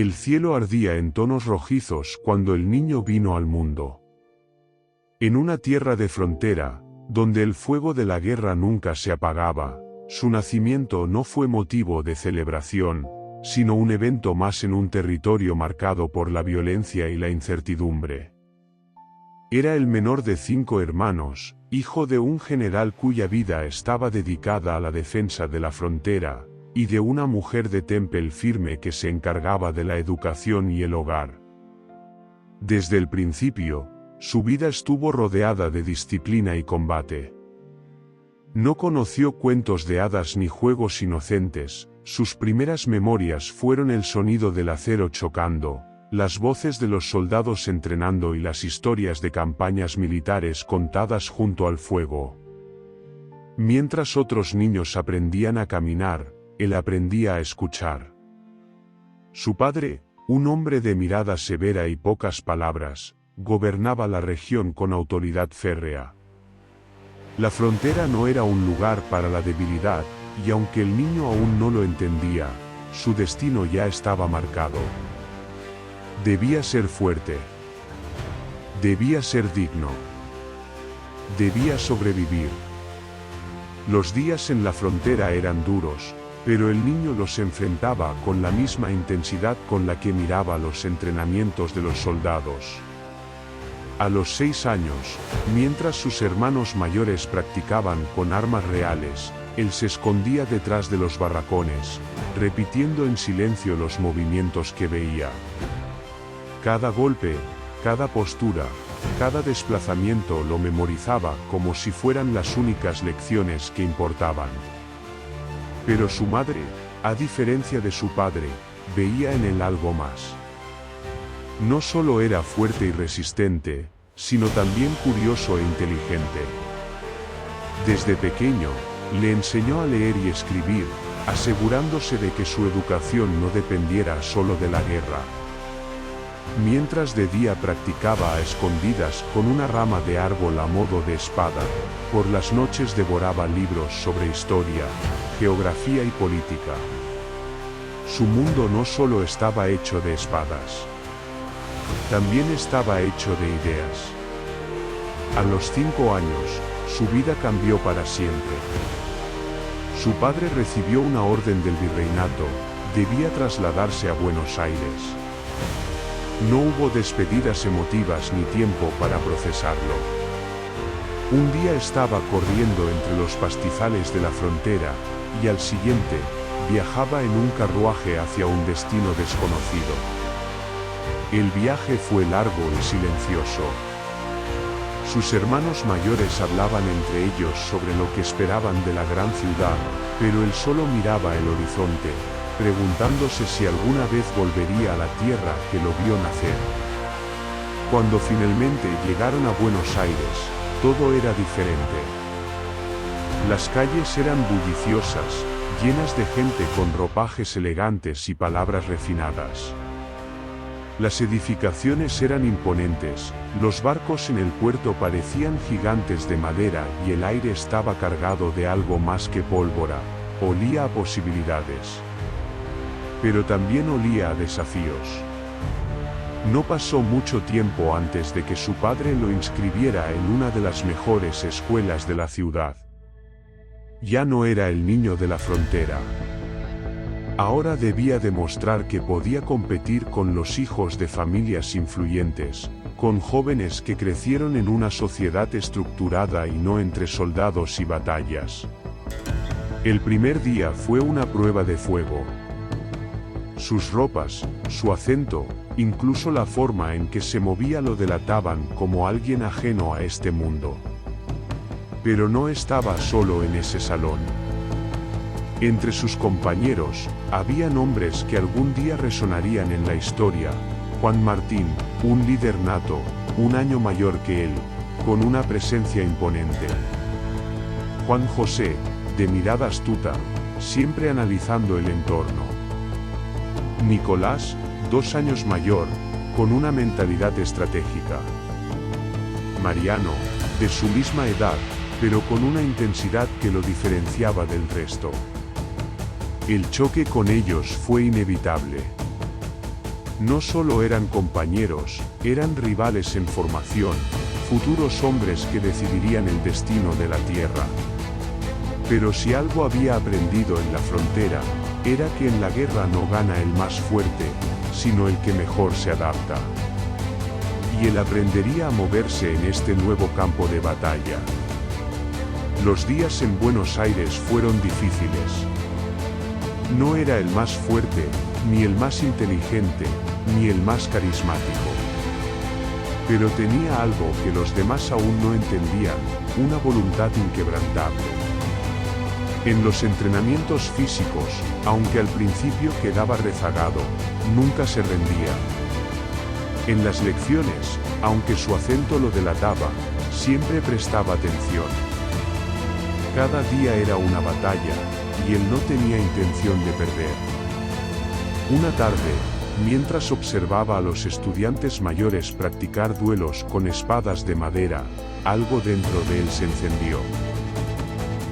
El cielo ardía en tonos rojizos cuando el niño vino al mundo. En una tierra de frontera, donde el fuego de la guerra nunca se apagaba, su nacimiento no fue motivo de celebración, sino un evento más en un territorio marcado por la violencia y la incertidumbre. Era el menor de 5 hermanos, hijo de un general cuya vida estaba dedicada a la defensa de la frontera, y de una mujer de temple firme que se encargaba de la educación y el hogar. Desde el principio, su vida estuvo rodeada de disciplina y combate. No conoció cuentos de hadas ni juegos inocentes, sus primeras memorias fueron el sonido del acero chocando, las voces de los soldados entrenando y las historias de campañas militares contadas junto al fuego. Mientras otros niños aprendían a caminar, él aprendía a escuchar. Su padre, un hombre de mirada severa y pocas palabras, gobernaba la región con autoridad férrea. La frontera no era un lugar para la debilidad, y aunque el niño aún no lo entendía, su destino ya estaba marcado. Debía ser fuerte. Debía ser digno. Debía sobrevivir. Los días en la frontera eran duros, pero el niño los enfrentaba con la misma intensidad con la que miraba los entrenamientos de los soldados. A los 6 años, mientras sus hermanos mayores practicaban con armas reales, él se escondía detrás de los barracones, repitiendo en silencio los movimientos que veía. Cada golpe, cada postura, cada desplazamiento lo memorizaba como si fueran las únicas lecciones que importaban. Pero su madre, a diferencia de su padre, veía en él algo más. No solo era fuerte y resistente, sino también curioso e inteligente. Desde pequeño, le enseñó a leer y escribir, asegurándose de que su educación no dependiera solo de la guerra. Mientras de día practicaba a escondidas con una rama de árbol a modo de espada, por las noches devoraba libros sobre historia, geografía y política. Su mundo no solo estaba hecho de espadas. También estaba hecho de ideas. A los 5 años, su vida cambió para siempre. Su padre recibió una orden del virreinato, debía trasladarse a Buenos Aires. No hubo despedidas emotivas ni tiempo para procesarlo. Un día estaba corriendo entre los pastizales de la frontera, y al siguiente, viajaba en un carruaje hacia un destino desconocido. El viaje fue largo y silencioso. Sus hermanos mayores hablaban entre ellos sobre lo que esperaban de la gran ciudad, pero él solo miraba el horizonte, preguntándose si alguna vez volvería a la tierra que lo vio nacer. Cuando finalmente llegaron a Buenos Aires, todo era diferente. Las calles eran bulliciosas, llenas de gente con ropajes elegantes y palabras refinadas. Las edificaciones eran imponentes, los barcos en el puerto parecían gigantes de madera y el aire estaba cargado de algo más que pólvora, olía a posibilidades. Pero también olía a desafíos. No pasó mucho tiempo antes de que su padre lo inscribiera en una de las mejores escuelas de la ciudad. Ya no era el niño de la frontera. Ahora debía demostrar que podía competir con los hijos de familias influyentes, con jóvenes que crecieron en una sociedad estructurada y no entre soldados y batallas. El primer día fue una prueba de fuego. Sus ropas, su acento, incluso la forma en que se movía lo delataban como alguien ajeno a este mundo. Pero no estaba solo en ese salón. Entre sus compañeros, había nombres que algún día resonarían en la historia. Juan Martín, un líder nato, un año mayor que él, con una presencia imponente. Juan José, de mirada astuta, siempre analizando el entorno. Nicolás, 2 años mayor, con una mentalidad estratégica. Mariano, de su misma edad, pero con una intensidad que lo diferenciaba del resto. El choque con ellos fue inevitable. No solo eran compañeros, eran rivales en formación, futuros hombres que decidirían el destino de la tierra. Pero si algo había aprendido en la frontera, era que en la guerra no gana el más fuerte, sino el que mejor se adapta. Y él aprendería a moverse en este nuevo campo de batalla. Los días en Buenos Aires fueron difíciles. No era el más fuerte, ni el más inteligente, ni el más carismático. Pero tenía algo que los demás aún no entendían, una voluntad inquebrantable. En los entrenamientos físicos, aunque al principio quedaba rezagado, nunca se rendía. En las lecciones, aunque su acento lo delataba, siempre prestaba atención. Cada día era una batalla, y él no tenía intención de perder. Una tarde, mientras observaba a los estudiantes mayores practicar duelos con espadas de madera, algo dentro de él se encendió.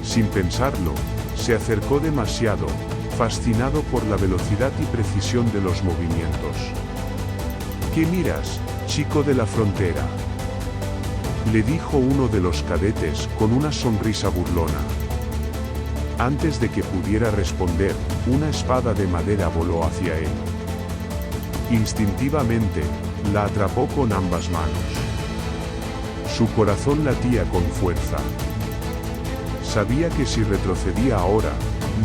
Sin pensarlo, se acercó demasiado, fascinado por la velocidad y precisión de los movimientos. ¿Qué miras, chico de la frontera?, le dijo uno de los cadetes con una sonrisa burlona. Antes de que pudiera responder, una espada de madera voló hacia él. Instintivamente, la atrapó con ambas manos. Su corazón latía con fuerza. Sabía que si retrocedía ahora,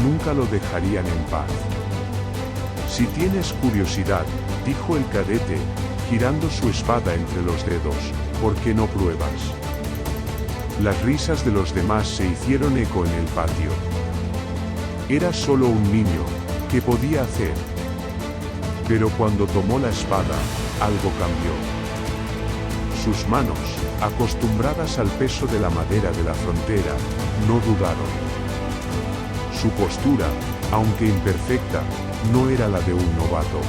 nunca lo dejarían en paz. Si tienes curiosidad, dijo el cadete, girando su espada entre los dedos, ¿por qué no pruebas? Las risas de los demás se hicieron eco en el patio. Era solo un niño, ¿qué podía hacer? Pero cuando tomó la espada, algo cambió. Sus manos, acostumbradas al peso de la madera de la frontera, no dudaron. Su postura, aunque imperfecta, no era la de un novato.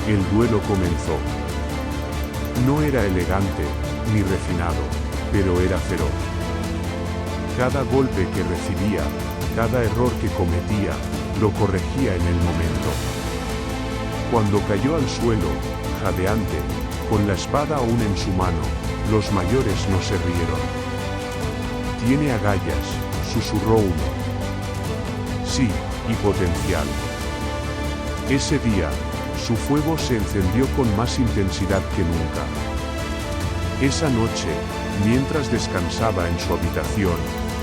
El duelo comenzó. No era elegante, ni refinado, pero era feroz. Cada golpe que recibía, cada error que cometía, lo corregía en el momento. Cuando cayó al suelo, jadeante, con la espada aún en su mano, los mayores no se rieron. «Tiene agallas», susurró uno. «Sí, y potencial». Ese día, su fuego se encendió con más intensidad que nunca. Esa noche, mientras descansaba en su habitación,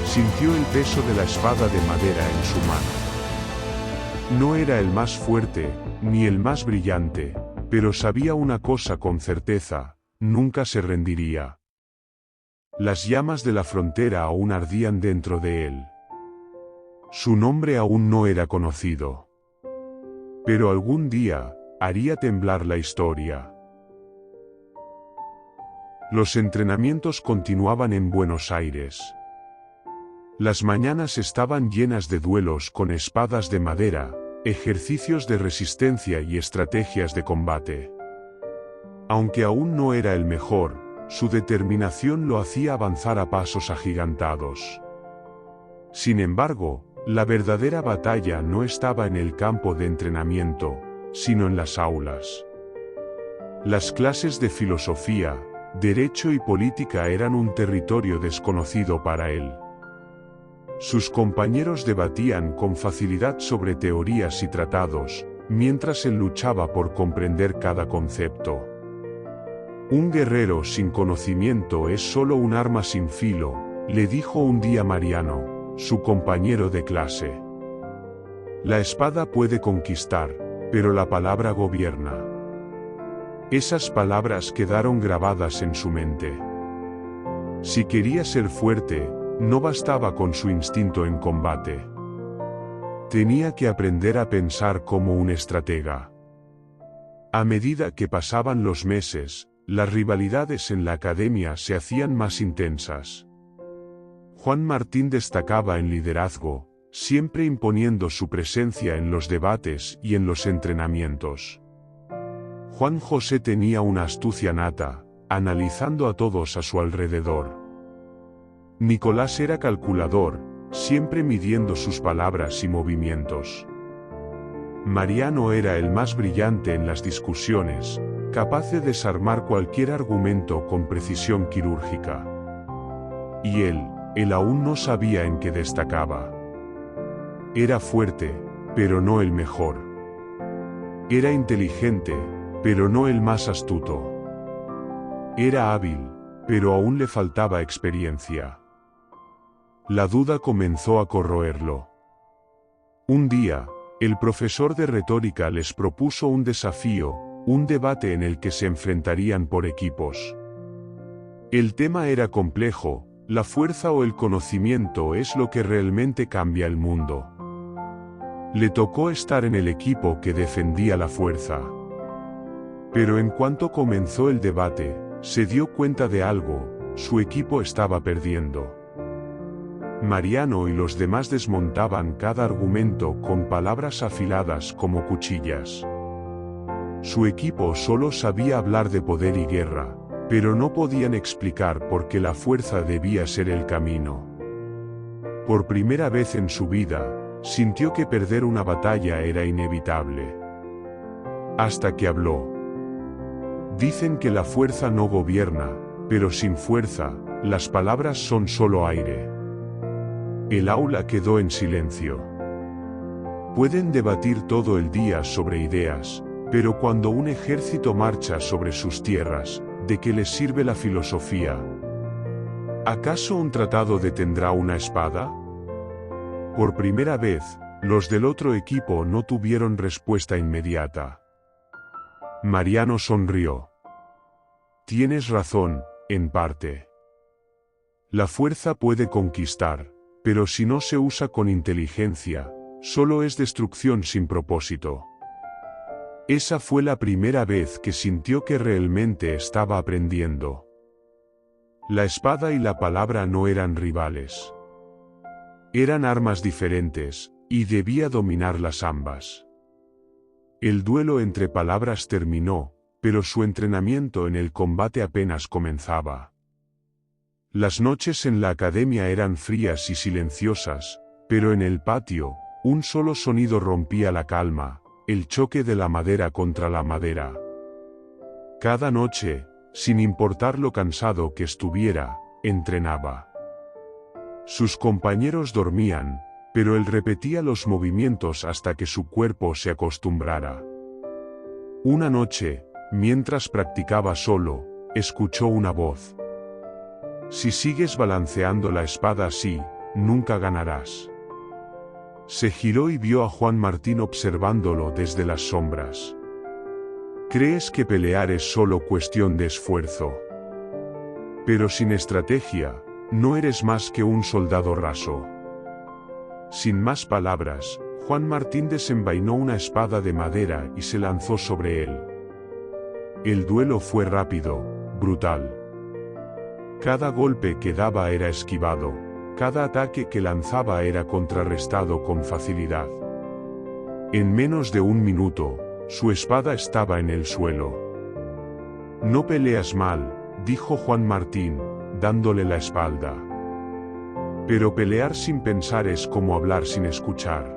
sintió el peso de la espada de madera en su mano. No era el más fuerte, ni el más brillante, pero sabía una cosa con certeza: nunca se rendiría. Las llamas de la frontera aún ardían dentro de él. Su nombre aún no era conocido. Pero algún día, haría temblar la historia. Los entrenamientos continuaban en Buenos Aires. Las mañanas estaban llenas de duelos con espadas de madera, ejercicios de resistencia y estrategias de combate. Aunque aún no era el mejor, su determinación lo hacía avanzar a pasos agigantados. Sin embargo, la verdadera batalla no estaba en el campo de entrenamiento, sino en las aulas. Las clases de filosofía, derecho y política eran un territorio desconocido para él. Sus compañeros debatían con facilidad sobre teorías y tratados, mientras él luchaba por comprender cada concepto. Un guerrero sin conocimiento es solo un arma sin filo, le dijo un día Mariano, su compañero de clase. La espada puede conquistar, pero la palabra gobierna. Esas palabras quedaron grabadas en su mente. Si quería ser fuerte, no bastaba con su instinto en combate. Tenía que aprender a pensar como un estratega. A medida que pasaban los meses, las rivalidades en la academia se hacían más intensas. Juan Martín destacaba en liderazgo, siempre imponiendo su presencia en los debates y en los entrenamientos. Juan José tenía una astucia nata, analizando a todos a su alrededor. Nicolás era calculador, siempre midiendo sus palabras y movimientos. Mariano era el más brillante en las discusiones, capaz de desarmar cualquier argumento con precisión quirúrgica. Y él aún no sabía en qué destacaba. Era fuerte, pero no el mejor. Era inteligente, pero no el más astuto. Era hábil, pero aún le faltaba experiencia. La duda comenzó a corroerlo. Un día, el profesor de retórica les propuso un desafío, un debate en el que se enfrentarían por equipos. El tema era complejo: ¿la fuerza o el conocimiento es lo que realmente cambia el mundo? Le tocó estar en el equipo que defendía la fuerza. Pero en cuanto comenzó el debate, se dio cuenta de algo: su equipo estaba perdiendo. Mariano y los demás desmontaban cada argumento con palabras afiladas como cuchillas. Su equipo solo sabía hablar de poder y guerra, pero no podían explicar por qué la fuerza debía ser el camino. Por primera vez en su vida, sintió que perder una batalla era inevitable. Hasta que habló. Dicen que la fuerza no gobierna, pero sin fuerza, las palabras son solo aire. El aula quedó en silencio. Pueden debatir todo el día sobre ideas, pero cuando un ejército marcha sobre sus tierras, ¿de qué les sirve la filosofía? ¿Acaso un tratado detendrá una espada? Por primera vez, los del otro equipo no tuvieron respuesta inmediata. Mariano sonrió. Tienes razón, en parte. La fuerza puede conquistar, pero si no se usa con inteligencia, solo es destrucción sin propósito. Esa fue la primera vez que sintió que realmente estaba aprendiendo. La espada y la palabra no eran rivales. Eran armas diferentes, y debía dominarlas ambas. El duelo entre palabras terminó, pero su entrenamiento en el combate apenas comenzaba. Las noches en la academia eran frías y silenciosas, pero en el patio, un solo sonido rompía la calma: el choque de la madera contra la madera. Cada noche, sin importar lo cansado que estuviera, entrenaba. Sus compañeros dormían, pero él repetía los movimientos hasta que su cuerpo se acostumbrara. Una noche, mientras practicaba solo, escuchó una voz. Si sigues balanceando la espada así, nunca ganarás. Se giró y vio a Juan Martín observándolo desde las sombras. ¿Crees que pelear es solo cuestión de esfuerzo? Pero sin estrategia, no eres más que un soldado raso. Sin más palabras, Juan Martín desenvainó una espada de madera y se lanzó sobre él. El duelo fue rápido, brutal. Cada golpe que daba era esquivado, cada ataque que lanzaba era contrarrestado con facilidad. En menos de un minuto, su espada estaba en el suelo. No peleas mal, dijo Juan Martín, dándole la espalda. Pero pelear sin pensar es como hablar sin escuchar.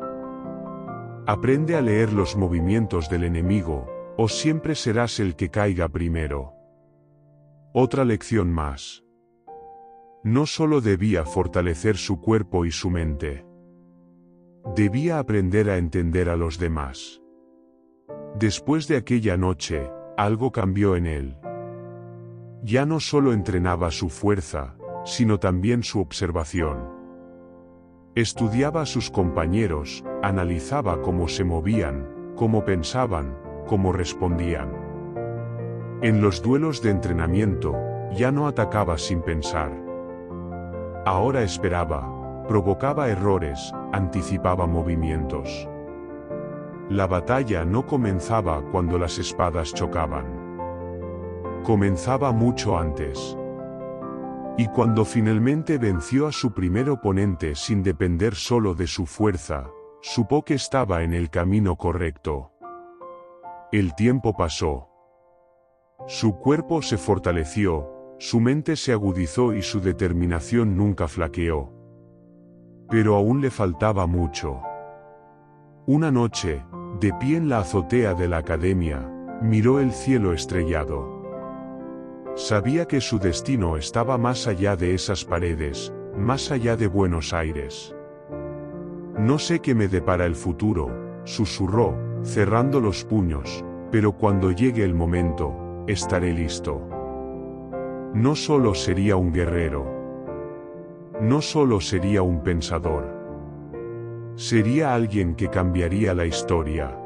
Aprende a leer los movimientos del enemigo, o siempre serás el que caiga primero. Otra lección más. No solo debía fortalecer su cuerpo y su mente. Debía aprender a entender a los demás. Después de aquella noche, algo cambió en él. Ya no solo entrenaba su fuerza, sino también su observación. Estudiaba a sus compañeros, analizaba cómo se movían, cómo pensaban, cómo respondían. En los duelos de entrenamiento, ya no atacaba sin pensar. Ahora esperaba, provocaba errores, anticipaba movimientos. La batalla no comenzaba cuando las espadas chocaban. Comenzaba mucho antes. Y cuando finalmente venció a su primer oponente sin depender solo de su fuerza, supo que estaba en el camino correcto. El tiempo pasó. Su cuerpo se fortaleció, su mente se agudizó y su determinación nunca flaqueó. Pero aún le faltaba mucho. Una noche, De pie en la azotea de la academia, miró el cielo estrellado. Sabía que su destino estaba más allá de esas paredes, más allá de Buenos Aires. No sé qué me depara el futuro, susurró, cerrando los puños, pero cuando llegue el momento, estaré listo. No solo sería un guerrero. No solo sería un pensador. Sería alguien que cambiaría la historia.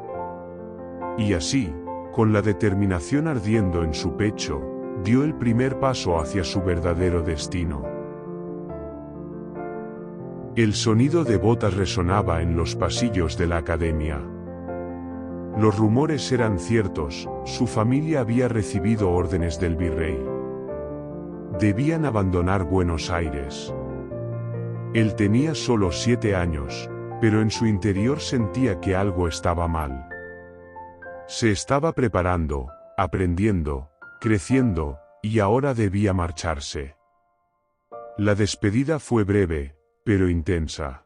Y así, con la determinación ardiendo en su pecho, dio el primer paso hacia su verdadero destino. El sonido de botas resonaba en los pasillos de la academia. Los rumores eran ciertos, su familia había recibido órdenes del virrey. Debían abandonar Buenos Aires. Él tenía solo 7 años, pero en su interior sentía que algo estaba mal. Se estaba preparando, aprendiendo, creciendo, y ahora debía marcharse. La despedida fue breve, pero intensa.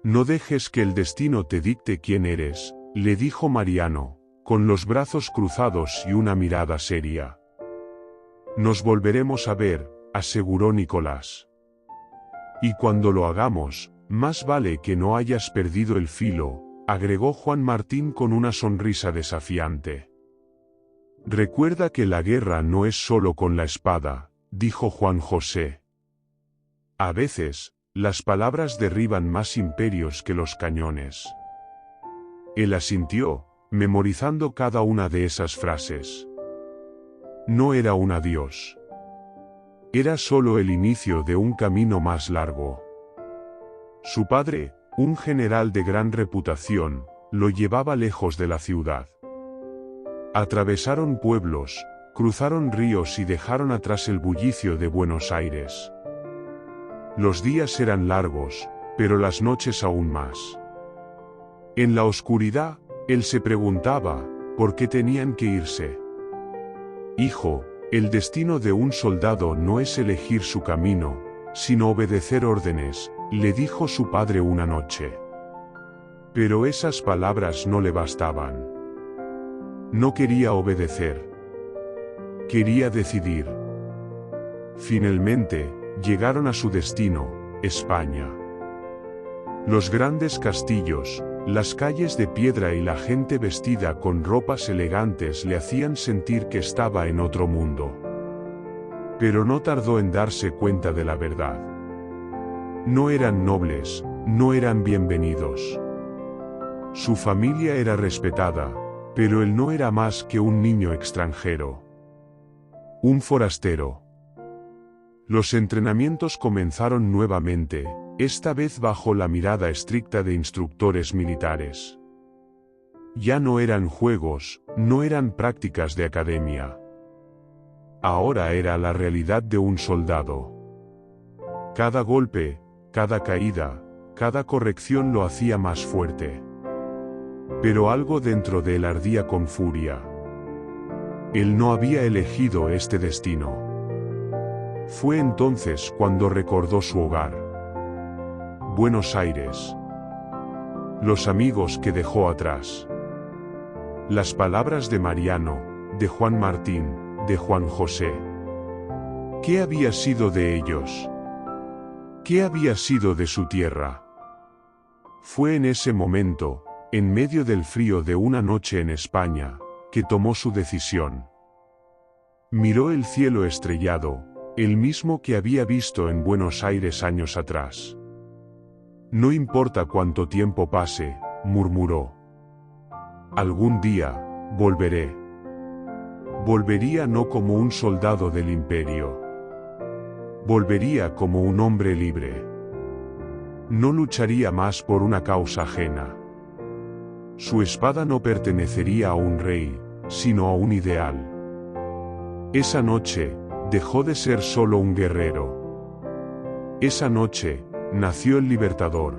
No dejes que el destino te dicte quién eres, le dijo Mariano, con los brazos cruzados y una mirada seria. Nos volveremos a ver, aseguró Nicolás. Y cuando lo hagamos, más vale que no hayas perdido el filo, agregó Juan Martín con una sonrisa desafiante. Recuerda que la guerra no es solo con la espada, dijo Juan José. A veces, las palabras derriban más imperios que los cañones. Él asintió, memorizando cada una de esas frases. No era un adiós. Era solo el inicio de un camino más largo. Su padre, un general de gran reputación, lo llevaba lejos de la ciudad. Atravesaron pueblos, cruzaron ríos y dejaron atrás el bullicio de Buenos Aires. Los días eran largos, pero las noches aún más. En la oscuridad, él se preguntaba, ¿por qué tenían que irse? Hijo, el destino de un soldado no es elegir su camino, sino obedecer órdenes, le dijo su padre una noche. Pero esas palabras no le bastaban. No quería obedecer. Quería decidir. Finalmente, llegaron a su destino, España. Los grandes castillos, las calles de piedra y la gente vestida con ropas elegantes le hacían sentir que estaba en otro mundo. Pero no tardó en darse cuenta de la verdad. No eran nobles, no eran bienvenidos. Su familia era respetada, pero él no era más que un niño extranjero. Un forastero. Los entrenamientos comenzaron nuevamente, esta vez bajo la mirada estricta de instructores militares. Ya no eran juegos, no eran prácticas de academia. Ahora era la realidad de un soldado. Cada golpe, cada caída, cada corrección lo hacía más fuerte. Pero algo dentro de él ardía con furia. Él no había elegido este destino. Fue entonces cuando recordó su hogar. Buenos Aires. Los amigos que dejó atrás. Las palabras de Mariano, de Juan Martín, de Juan José. ¿Qué había sido de ellos? ¿Qué había sido de su tierra? Fue en ese momento, en medio del frío de una noche en España, que tomó su decisión. Miró el cielo estrellado, el mismo que había visto en Buenos Aires años atrás. No importa cuánto tiempo pase, murmuró. Algún día, volveré. Volvería no como un soldado del imperio. Volvería como un hombre libre. No lucharía más por una causa ajena. Su espada no pertenecería a un rey, sino a un ideal. Esa noche, dejó de ser solo un guerrero. Esa noche, nació el libertador.